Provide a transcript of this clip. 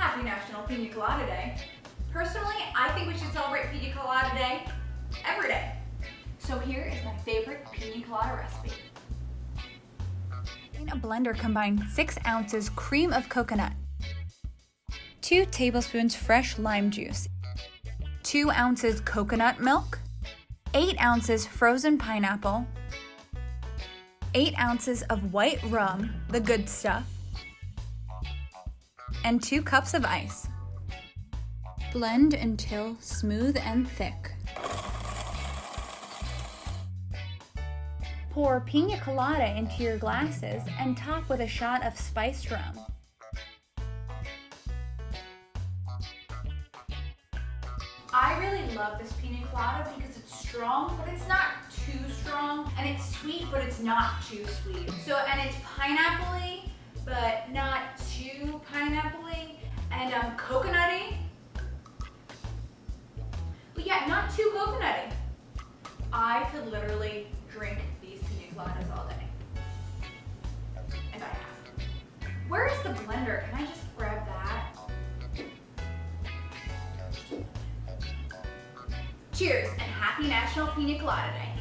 Happy National Piña Colada Day. Personally, I think we should celebrate Piña Colada Day every day. So here is my favorite Piña Colada recipe. In a blender, combine 6 ounces cream of coconut, 2 tablespoons fresh lime juice, 2 ounces coconut milk, 8 ounces frozen pineapple, 8 ounces of white rum, the good stuff, and 2 cups of ice. Blend until smooth and thick. Pour Piña Colada into your glasses and top with a shot of spiced rum. I really love this Piña Colada because it's strong, but it's not too strong, and it's sweet, but it's not too sweet. So, and it's pineapple-y, but not too pineapple-y, and coconutty, but yeah, not too coconutty. I could literally drink these Piña Coladas all day, if I have to. Where is the blender? Can I just grab that? Cheers, and happy National Piña Colada Day.